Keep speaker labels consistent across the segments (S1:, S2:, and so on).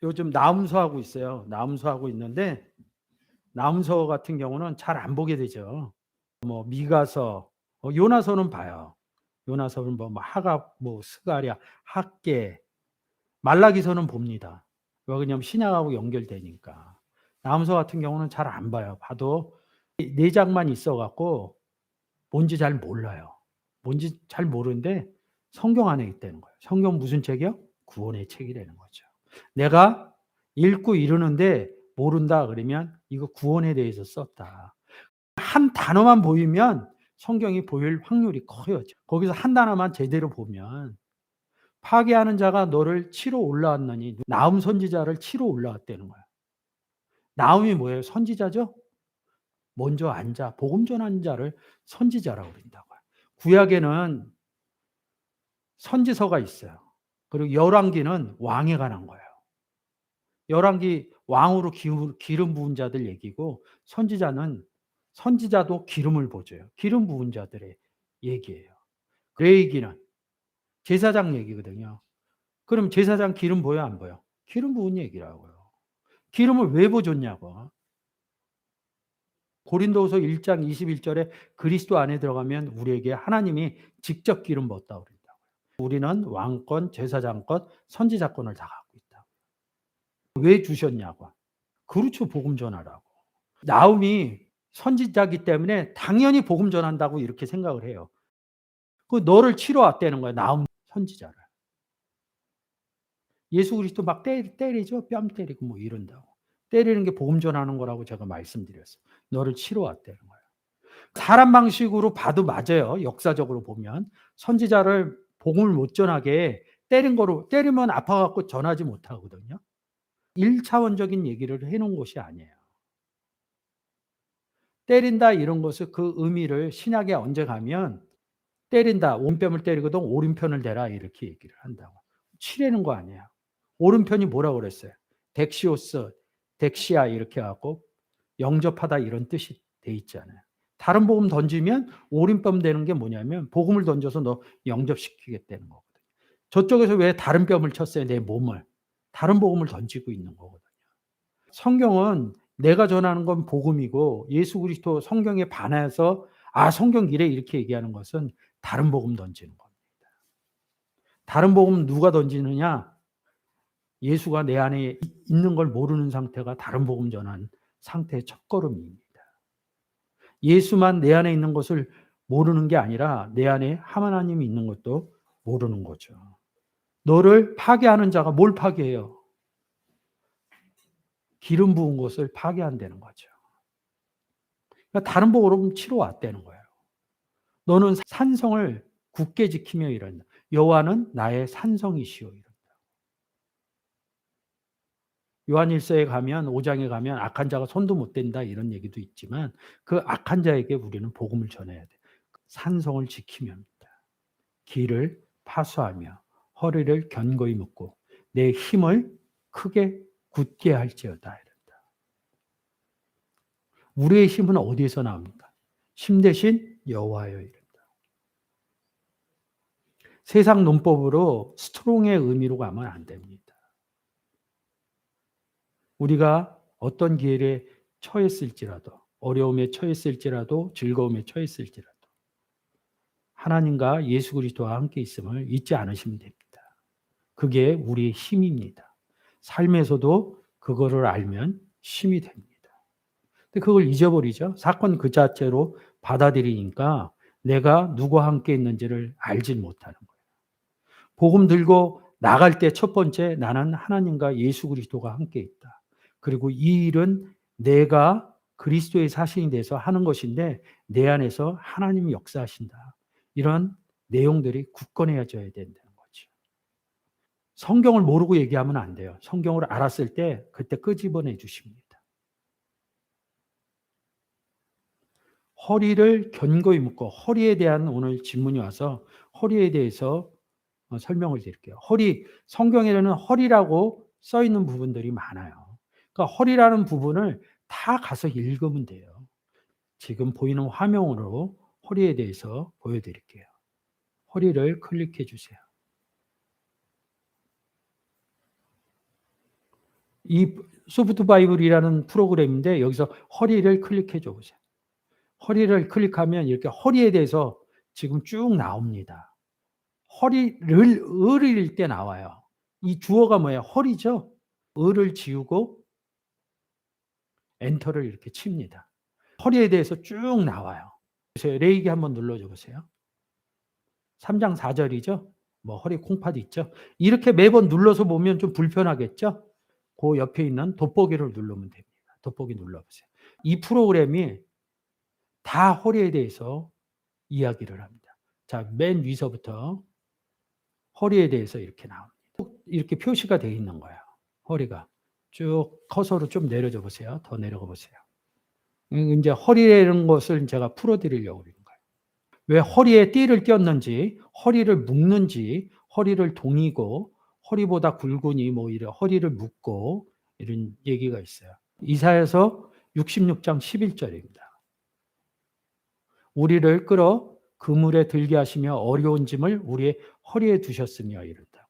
S1: 요즘 나음서 있어요. 나음서 있는데 나음서 같은 경우는 잘 안 보게 되죠. 뭐 미가서, 요나서는 봐요. 요나서는 뭐 하갑, 뭐 스가랴, 학개, 말라기서는 봅니다. 왜냐면 신약하고 연결되니까. 나음서 같은 경우는 잘 안 봐요. 봐도 네 장만 있어갖고 뭔지 잘 몰라요. 뭔지 잘 모르는데 성경 안에 있다는 거예요. 성경 무슨 책이요? 구원의 책이라는 거죠. 내가 읽고 이르는데 모른다 그러면 이거 구원에 대해서 썼다. 한 단어만 보이면 성경이 보일 확률이 커요. 거기서 한 단어만 제대로 보면 파괴하는 자가 너를 치러 올라왔느니 나움 선지자를 치러 올라왔다는 거야. 나움이 뭐예요? 선지자죠? 먼저 앉아 복음 전하는 자를 선지자라고 그런다고요. 구약에는 선지서가 있어요. 그리고 열왕기는 왕에 관한 거예요. 열왕기 왕으로 기름 부은 자들 얘기고 선지자도 기름을 보줘요. 기름 부은 자들의 얘기예요. 레위기는 제사장 얘기거든요. 그럼 제사장 기름 보여 안 보여? 기름 부은 얘기라고요. 기름을 왜 보줬냐고. 고린도후서 1장 21절에 그리스도 안에 들어가면 우리에게 하나님이 직접 기름 부었다고 그런다고요. 우리는 왕권, 제사장권, 선지자권을 다 갖고 있다. 왜 주셨냐고. 그렇죠. 복음 전하라고. 나움이 선지자기 때문에 당연히 복음 전한다고 이렇게 생각을 해요. 그 너를 치러 왔다는 거야. 나움 선지자를. 예수 그리스도 막 때리죠. 뺨 때리고 뭐 이런다고. 때리는 게 복음 전하는 거라고 제가 말씀드렸어요. 너를 치러 왔다는 거예요. 사람 방식으로 봐도 맞아요. 역사적으로 보면. 선지자를 복음을 못 전하게 때리면 아파갖고 전하지 못하거든요. 1차원적인 얘기를 해놓은 것이 아니에요. 때린다 이런 것을 그 의미를 신약에 언제 가면 때린다. 오른뺨을 때리거든 오른편을 대라 이렇게 얘기를 한다고. 치려는 거 아니에요. 오른편이 뭐라고 그랬어요? 덱시오스, 덱시아 이렇게 하고 영접하다 이런 뜻이 돼 있잖아요. 다른 복음 던지면 오른뺨 되는 게 뭐냐면 복음을 던져서 너 영접시키겠다는 거거든요. 저쪽에서 왜 다른 뺨을 쳤어요? 내 몸을. 다른 복음을 던지고 있는 거거든요. 성경은 내가 전하는 건 복음이고 예수 그리스도 성경에 반해서 성경 이래 이렇게 얘기하는 것은 다른 복음 던지는 겁니다. 다른 복음 누가 던지느냐? 예수가 내 안에 있는 걸 모르는 상태가 다른 복음 전한 상태의 첫걸음입니다. 예수만 내 안에 있는 것을 모르는 게 아니라 내 안에 하나님이 있는 것도 모르는 거죠. 너를 파괴하는 자가 뭘 파괴해요? 기름 부은 것을 파괴한다는 거죠. 그러니까 다른 복음으로 치러 왔다는 거예요. 너는 산성을 굳게 지키며 이른다. 여호와는 나의 산성이시오 이른다. 요한일서에 가면 5장에 가면 악한 자가 손도 못 댄다 이런 얘기도 있지만 그 악한 자에게 우리는 복음을 전해야 돼. 산성을 지키며입니다. 길을 파수하며 허리를 견고히 묶고 내 힘을 크게 굳게 할지어다 이런다. 우리의 힘은 어디에서 나옵니까? 힘 대신 여호와여 이런다. 세상 논법으로 스트롱의 의미로 가면 안 됩니다. 우리가 어떤 기회에 처했을지라도 어려움에 처했을지라도 즐거움에 처했을지라도 하나님과 예수 그리스도와 함께 있음을 잊지 않으시면 됩니다. 그게 우리의 힘입니다. 삶에서도 그거를 알면 힘이 됩니다. 근데 그걸 잊어버리죠. 사건 그 자체로 받아들이니까 내가 누구와 함께 있는지를 알지 못하는 거예요. 복음 들고 나갈 때 첫 번째 나는 하나님과 예수 그리스도가 함께 있다. 그리고 이 일은 내가 그리스도의 사신이 돼서 하는 것인데 내 안에서 하나님이 역사하신다. 이런 내용들이 굳건해져야 된다는 거죠. 성경을 모르고 얘기하면 안 돼요. 성경을 알았을 때 그때 끄집어내 주십니다. 허리를 견고히 묶고 허리에 대한 오늘 질문이 와서 허리에 대해서 설명을 드릴게요. 성경에는 허리라고 써 있는 부분들이 많아요. 그러니까 허리라는 부분을 다 가서 읽으면 돼요. 지금 보이는 화면으로 허리에 대해서 보여드릴게요. 허리를 클릭해 주세요. 이 소프트 바이블이라는 프로그램인데 여기서 허리를 클릭해 줘 보세요. 허리를 클릭하면 이렇게 허리에 대해서 지금 쭉 나옵니다. 허리를 을일 때 나와요. 이 주어가 뭐예요? 허리죠. 을을 지우고 엔터를 이렇게 칩니다. 허리에 대해서 쭉 나와요. 레이기 한번 눌러줘 보세요. 3장 4절이죠. 뭐 허리 콩팥 있죠. 이렇게 매번 눌러서 보면 좀 불편하겠죠. 그 옆에 있는 돋보기를 누르면 됩니다. 돋보기 눌러보세요. 이 프로그램이 다 허리에 대해서 이야기를 합니다. 자, 맨 위서부터 허리에 대해서 이렇게 나옵니다. 이렇게 표시가 되어 있는 거예요. 허리가. 쭉 커서로 좀 내려줘 보세요. 더 내려가 보세요. 이제 허리라는 것을 제가 풀어드리려고 그러는 거예요. 왜 허리에 띠를 꼈는지, 허리를 묶는지, 허리를 동이고, 허리보다 굵으니 뭐 이래 허리를 묶고 이런 얘기가 있어요. 이사야서 66장 11절입니다. 우리를 끌어 그물에 들게 하시며 어려운 짐을 우리의 허리에 두셨으며 이런다고.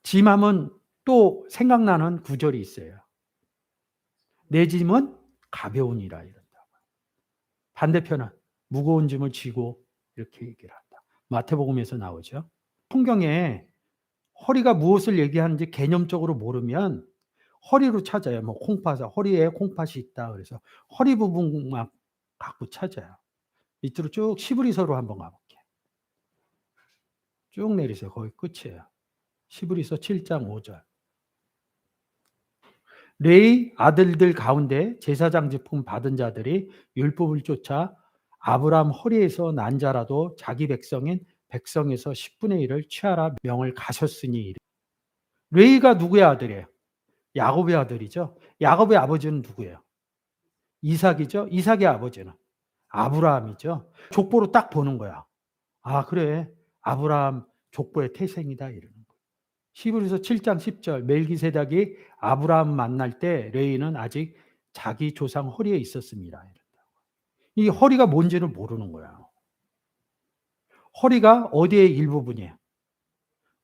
S1: 짐하면 또 생각나는 구절이 있어요. 내 짐은 가벼우니라 이런다고. 반대편은 무거운 짐을 지고 이렇게 얘기를 한다. 마태복음에서 나오죠. 성경에 허리가 무엇을 얘기하는지 개념적으로 모르면 허리로 찾아요. 뭐 콩팥, 허리에 콩팥이 있다. 그래서 허리 부분만 갖고 찾아요. 밑으로 쭉 시브리서로 한번 가볼게요. 쭉 내리세요. 거기 끝이에요. 시브리서 7장 5절. 레위 아들들 가운데 제사장 직분 받은 자들이 율법을 쫓아 아브라함 허리에서 난 자라도 자기 백성인 백성에서 10분의 1을 취하라 명을 가셨으니. 레위가 누구의 아들이에요? 야곱의 아들이죠. 야곱의 아버지는 누구예요? 이삭이죠. 이삭의 아버지는 아브라함이죠. 족보로 딱 보는 거야. 아, 그래. 아브라함 족보의 태생이다 이러는 거예요. 히브리서 7장 10절 멜기세덱이 아브라함 만날 때 레위는 아직 자기 조상 허리에 있었습니다. 이 허리가 뭔지를 모르는 거야. 허리가 어디의 일부분이에요?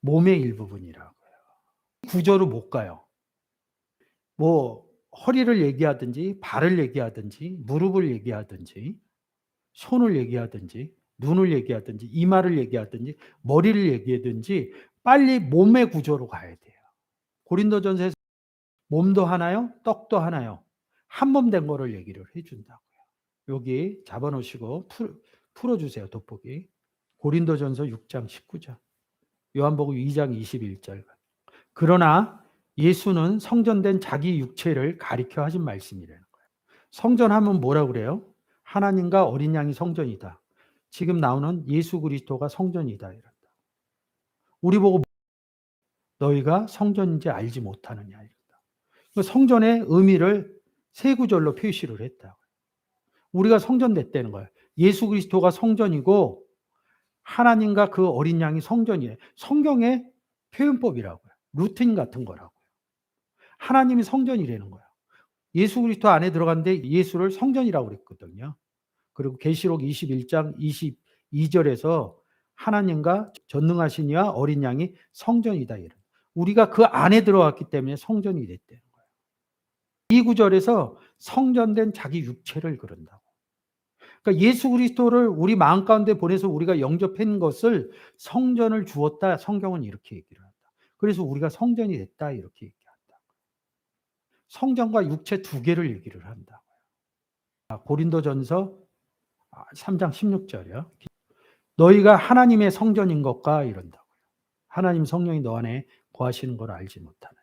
S1: 몸의 일부분이라고요. 구조로 못 가요. 뭐 허리를 얘기하든지 발을 얘기하든지 무릎을 얘기하든지 손을 얘기하든지 눈을 얘기하든지 이마를 얘기하든지 머리를 얘기하든지 빨리 몸의 구조로 가야 돼요. 고린도전서에서 몸도 하나요? 떡도 하나요? 한 몸 된 거를 얘기를 해준다고요. 여기 잡아놓으시고 풀어주세요. 돋보기. 고린도전서 6장 19절. 요한복음 2장 21절. 그러나 예수는 성전된 자기 육체를 가리켜 하신 말씀이라는 거예요. 성전하면 뭐라고 그래요? 하나님과 어린 양이 성전이다. 지금 나오는 예수 그리스도가 성전이다. 이런다. 우리 보고 너희가 성전인지 알지 못하느냐. 이런다. 성전의 의미를 세 구절로 표시를 했다. 우리가 성전 됐다는 거예요. 예수 그리스도가 성전이고 하나님과 그 어린 양이 성전이에요. 성경의 표현법이라고요. 루틴 같은 거라고요. 하나님이 성전이라는 거예요. 예수 그리스도 안에 들어갔는데 예수를 성전이라고 그랬거든요. 그리고 계시록 21장 22절에서 하나님과 전능하신 이와 어린 양이 성전이다. 이런. 우리가 그 안에 들어갔기 때문에 성전이 됐다는 거예요. 이 구절에서 성전된 자기 육체를 그런다고. 그러니까 예수 그리스도를 우리 마음 가운데 보내서 우리가 영접한 것을 성전을 주었다. 성경은 이렇게 얘기를 한다. 그래서 우리가 성전이 됐다. 이렇게 얘기한다. 성전과 육체 두 개를 얘기를 한다고요. 고린도전서 3장 16절이요. 너희가 하나님의 성전인 것과 이런다고요. 하나님 성령이 너 안에 거하시는 걸 알지 못하느냐.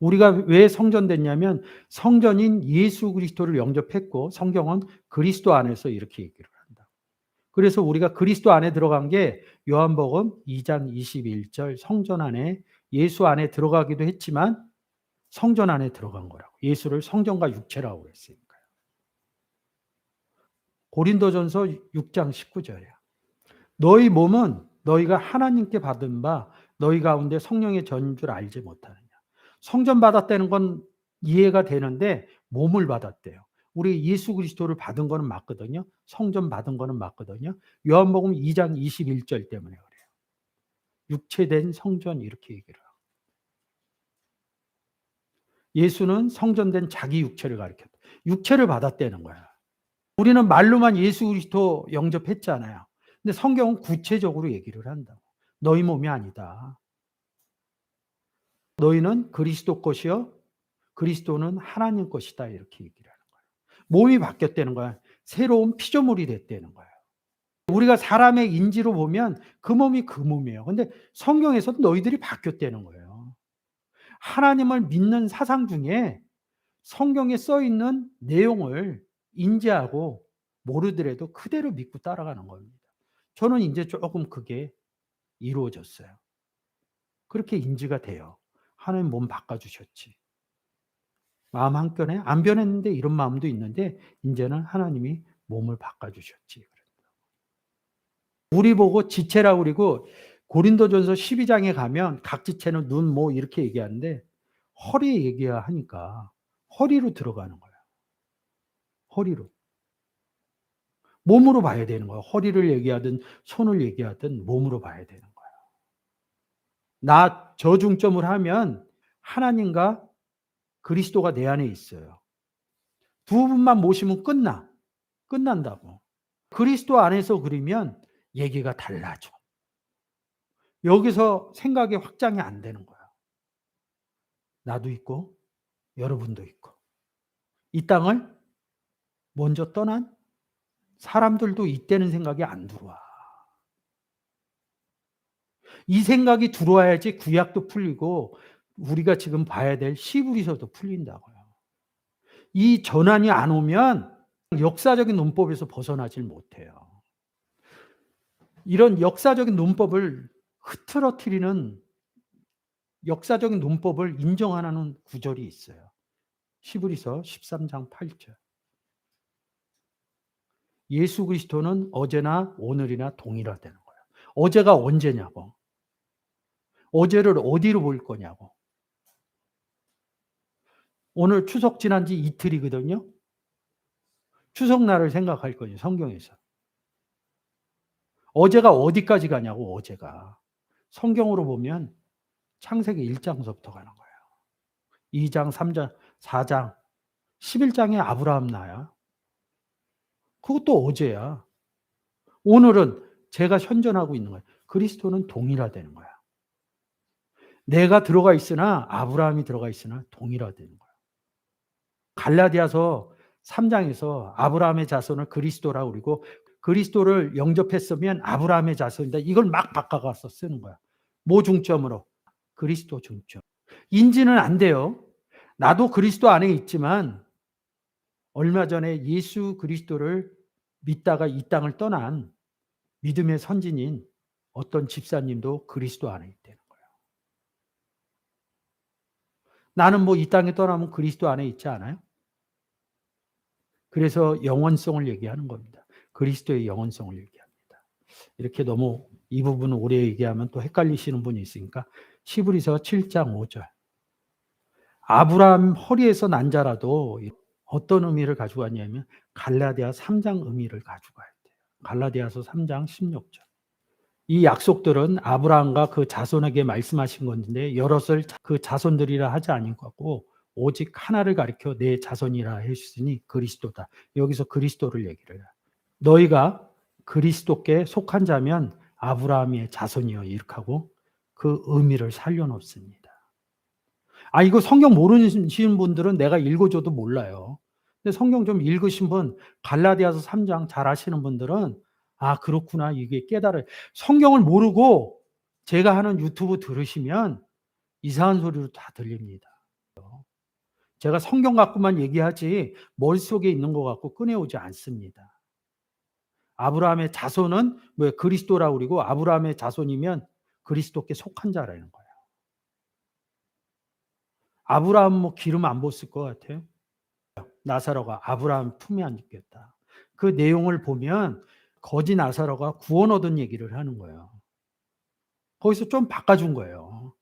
S1: 우리가 왜 성전됐냐면 성전인 예수 그리스도를 영접했고 성경은 그리스도 안에서 이렇게 얘기를 한다. 그래서 우리가 그리스도 안에 들어간 게 요한복음 2장 21절 성전 안에 예수 안에 들어가기도 했지만 성전 안에 들어간 거라고. 예수를 성전과 육체라고 했으니까요. 고린도전서 6장 19절이야. 너희 몸은 너희가 하나님께 받은 바 너희 가운데 성령의 전인 줄 알지 못하느냐. 성전 받았다는 건 이해가 되는데 몸을 받았대요. 우리 예수 그리스도를 받은 거는 맞거든요. 성전 받은 거는 맞거든요. 요한복음 2장 21절 때문에 그래요. 육체된 성전 이렇게 얘기를 하고. 예수는 성전된 자기 육체를 가리켰다. 육체를 받았다는 거야. 우리는 말로만 예수 그리스도 영접했잖아요. 근데 성경은 구체적으로 얘기를 한다고. 너희 몸이 아니다. 너희는 그리스도 것이요, 그리스도는 하나님 것이다. 이렇게 얘기를 하는 거예요. 몸이 바뀌었다는 거야. 새로운 피조물이 됐다는 거예요. 우리가 사람의 인지로 보면 그 몸이 그 몸이에요. 근데 성경에서도 너희들이 바뀌었다는 거예요. 하나님을 믿는 사상 중에 성경에 써 있는 내용을 인지하고 모르더라도 그대로 믿고 따라가는 겁니다. 저는 이제 조금 그게 이루어졌어요. 그렇게 인지가 돼요. 하나님 몸 바꿔주셨지. 마음 한켠에 안 변했는데 이런 마음도 있는데 이제는 하나님이 몸을 바꿔주셨지. 우리 보고 지체라고 그리고 고린도전서 12장에 가면 각 지체는 눈, 뭐 이렇게 얘기하는데 허리 얘기하니까 허리로 들어가는 거예요. 허리로. 몸으로 봐야 되는 거예요. 허리를 얘기하든 손을 얘기하든 몸으로 봐야 되는 거예요. 나 저중점을 하면 하나님과 그리스도가 내 안에 있어요. 두 분만 모시면 끝난다고. 그리스도 안에서 그리면 얘기가 달라져. 여기서 생각이 확장이 안 되는 거야. 나도 있고 여러분도 있고 이 땅을 먼저 떠난 사람들도 있다는 생각이 안 들어와. 이 생각이 들어와야지 구약도 풀리고 우리가 지금 봐야 될 히브리서도 풀린다고요. 이 전환이 안 오면 역사적인 논법에서 벗어나질 못해요. 이런 역사적인 논법을 흐트러뜨리는 역사적인 논법을 인정하는 구절이 있어요. 히브리서 13장 8절. 예수 그리스도는 어제나 오늘이나 동일하다는 거예요. 어제가 언제냐고. 어제를 어디로 볼 거냐고. 오늘 추석 지난 지 이틀이거든요. 추석날을 생각할 거예요. 성경에서. 어제가 어디까지 가냐고. 어제가. 성경으로 보면 창세기 1장서부터 가는 거예요. 2장, 3장, 4장, 11장에 아브라함 나야. 그것도 어제야. 오늘은 제가 현존하고 있는 거예요. 그리스도는 동일하다는 거야. 내가 들어가 있으나 아브라함이 들어가 있으나 동일하다는 거야. 갈라디아서 3장에서 아브라함의 자손을 그리스도라고 그러고 그리스도를 영접했으면 아브라함의 자손이다. 이걸 막 바꿔가서 쓰는 거야. 뭐 중점으로? 그리스도 중점. 인지는 안 돼요. 나도 그리스도 안에 있지만 얼마 전에 예수 그리스도를 믿다가 이 땅을 떠난 믿음의 선진인 어떤 집사님도 그리스도 안에 있다는 거예요. 나는 뭐 이 땅에 떠나면 그리스도 안에 있지 않아요? 그래서 영원성을 얘기하는 겁니다. 그리스도의 영원성을 얘기합니다. 이렇게 너무 이 부분을 오래 얘기하면 또 헷갈리시는 분이 있으니까 히브리서 7장 5절. 아브라함 허리에서 난 자라도 어떤 의미를 가지고 왔냐면 갈라디아 3장 의미를 가지고 와야 돼요. 갈라디아서 3장 16절. 이 약속들은 아브라함과 그 자손에게 말씀하신 건데 여럿을 그 자손들이라 하지 아니고 오직 하나를 가리켜 내 자손이라 하셨으니 그리스도다. 여기서 그리스도를 얘기를 해요. 너희가 그리스도께 속한 자면 아브라함의 자손이여 이렇게 하고 그 의미를 살려놓습니다. 이거 성경 모르시는 분들은 내가 읽어줘도 몰라요. 근데 성경 좀 읽으신 분, 갈라디아서 3장 잘 아시는 분들은 그렇구나 이게 깨달아요. 성경을 모르고 제가 하는 유튜브 들으시면 이상한 소리로 다 들립니다. 제가 성경 갖고만 얘기하지 머릿속에 있는 것 갖고 꺼내오지 않습니다. 아브라함의 자손은 왜 그리스도라고 그러고 아브라함의 자손이면 그리스도께 속한 자라는 거예요. 아브라함 뭐 기름 안 부었을 것 같아요. 나사로가 아브라함 품에 안겼다. 그 내용을 보면 거지 나사로가 구원 얻은 얘기를 하는 거예요. 거기서 좀 바꿔준 거예요.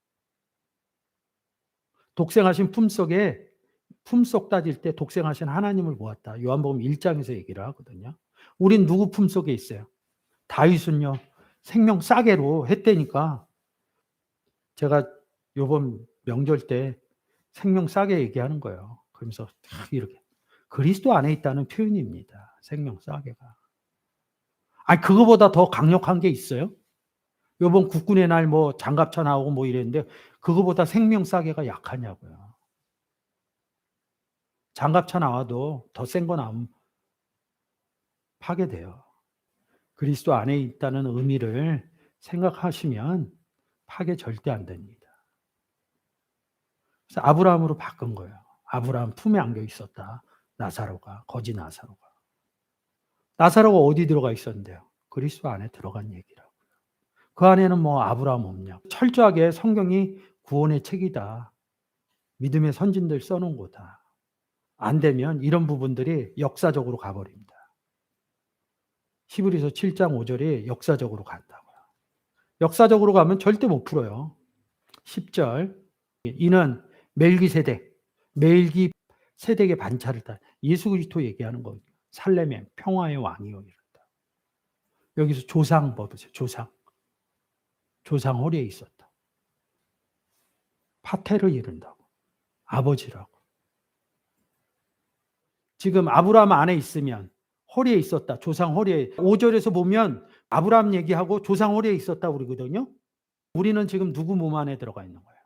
S1: 독생하신 품속 따질 때 독생하신 하나님을 보았다. 요한복음 1장에서 얘기를 하거든요. 우린 누구 품속에 있어요? 다윗은요. 생명 싸게로 했다니까. 제가 요번 명절 때 생명 싸게 얘기하는 거예요. 그러면서 딱 이렇게 그리스도 안에 있다는 표현입니다. 생명 싸게가. 아니 그거보다 더 강력한 게 있어요? 요번 국군의 날 뭐 장갑차 나오고 뭐 이랬는데 그거보다 생명 싸게가 약하냐고요. 장갑차 나와도 더 센 거 나오면 파괴돼요. 그리스도 안에 있다는 의미를 생각하시면 파괴 절대 안 됩니다. 그래서 아브라함으로 바꾼 거예요. 아브라함 품에 안겨 있었다. 나사로가, 거지 나사로가. 나사로가 어디 들어가 있었는데요? 그리스도 안에 들어간 얘기라고요. 그 안에는 뭐 아브라함 없냐? 철저하게 성경이 구원의 책이다. 믿음의 선진들 써놓은 거다. 안 되면 이런 부분들이 역사적으로 가버립니다. 히브리서 7장 5절이 역사적으로 간다고요. 역사적으로 가면 절대 못 풀어요. 10절 이는 멜기세덱, 멜기세덱의 반차를 따 예수 그리스도 얘기하는 거예요. 살렘의 평화의 왕이요 이런다. 여기서 조상 법이세요. 조상 허리에 있었다. 파테를 이룬다고. 아버지라고. 지금 아브라함 안에 있으면 허리에 있었다. 조상 허리에. 5절에서 보면 아브라함 얘기하고 조상 허리에 있었다 그러거든요. 우리는 지금 누구 몸 안에 들어가 있는 거예요?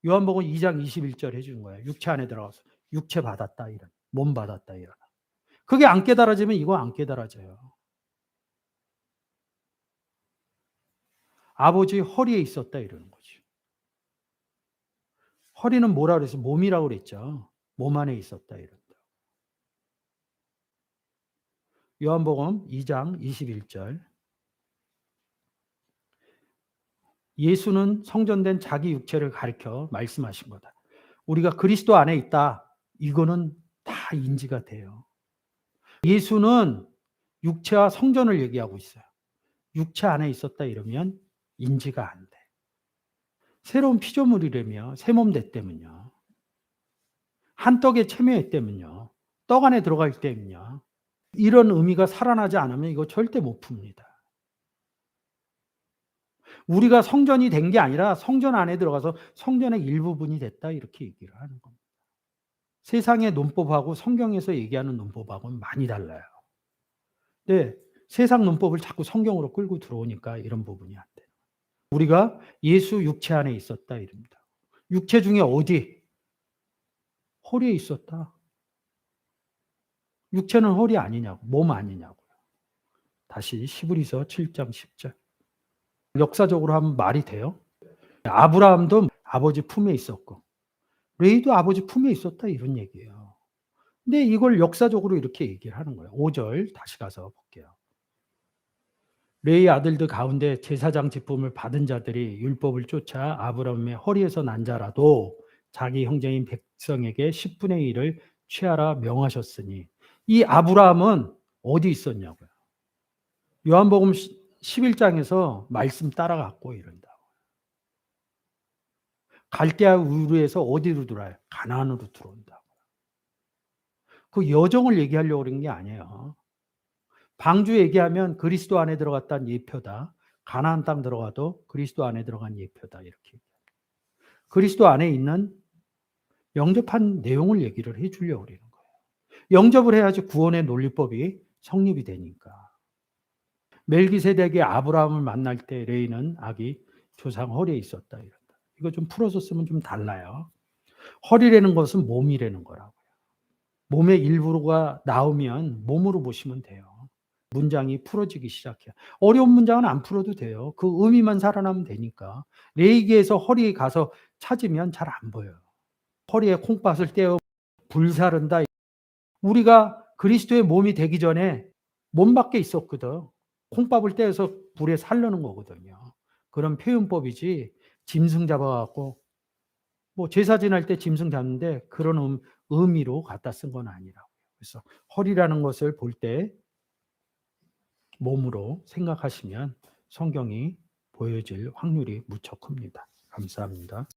S1: 요한복음 2장 21절 해주는 거예요. 육체 안에 들어가서 육체 받았다 이런. 몸 받았다 이런. 그게 안 깨달아지면 이거 안 깨달아져요. 아버지 허리에 있었다 이러는 거죠. 허리는 뭐라 그래서 몸이라고 그랬죠. 몸 안에 있었다 이런다. 요한복음 2장 21절 예수는 성전된 자기 육체를 가리켜 말씀하신 거다. 우리가 그리스도 안에 있다. 이거는 다 인지가 돼요. 예수는 육체와 성전을 얘기하고 있어요. 육체 안에 있었다 이러면 인지가 안 돼. 새로운 피조물이라며 새 몸 됐다면요. 한 떡에 참여했다면요. 떡 안에 들어갈 때면요. 이런 의미가 살아나지 않으면 이거 절대 못 풉니다. 우리가 성전이 된 게 아니라 성전 안에 들어가서 성전의 일부분이 됐다 이렇게 얘기를 하는 겁니다. 세상의 논법하고 성경에서 얘기하는 논법하고는 많이 달라요. 근데 세상 논법을 자꾸 성경으로 끌고 들어오니까 이런 부분이 안 돼요. 우리가 예수 육체 안에 있었다 이럽니다. 육체 중에 어디? 허리에 있었다. 육체는 허리 아니냐고, 몸 아니냐고요. 다시 히브리서 7장 10절. 역사적으로 하면 말이 돼요? 아브라함도 아버지 품에 있었고 레이도 아버지 품에 있었다 이런 얘기예요. 근데 이걸 역사적으로 이렇게 얘기를 하는 거예요. 5절 다시 가서 볼게요. 레이 아들들 가운데 제사장 직분을 받은 자들이 율법을 쫓아 아브라함의 허리에서 난 자라도 자기 형제인 백성에게 10분의 1을 취하라 명하셨으니 이 아브라함은 어디 있었냐고요. 요한복음 11장에서 말씀 따라갔고 이런다. 갈대아 우르에서 어디로 들어와요? 가나안으로 들어온다고. 그 여정을 얘기하려고 그런 게 아니에요. 방주 얘기하면 그리스도 안에 들어갔다는 예표다. 가나안 땅 들어가도 그리스도 안에 들어간 예표다. 이렇게. 그리스도 안에 있는 영접한 내용을 얘기를 해주려고 그러는 거예요. 영접을 해야지 구원의 논리법이 성립이 되니까. 멜기세덱의 아브라함을 만날 때 레이는 아기 조상 허리에 있었다. 이런다. 이거 좀 풀어서 쓰면 좀 달라요. 허리라는 것은 몸이라는 거라고요. 몸의 일부가 나오면 몸으로 보시면 돼요. 문장이 풀어지기 시작해요. 어려운 문장은 안 풀어도 돼요. 그 의미만 살아나면 되니까. 레이기에서 허리에 가서 찾으면 잘 안 보여요. 허리에 콩팥을 떼어 불사른다. 우리가 그리스도의 몸이 되기 전에 몸 밖에 있었거든. 콩밥을 떼어서 불에 살르는 거거든요. 그런 표현법이지 짐승 잡아갖고 뭐 제사 지날 때 짐승 잡는데 그런 의미로 갖다 쓴 건 아니라고요. 그래서 허리라는 것을 볼 때 몸으로 생각하시면 성경이 보여질 확률이 무척 큽니다. 감사합니다.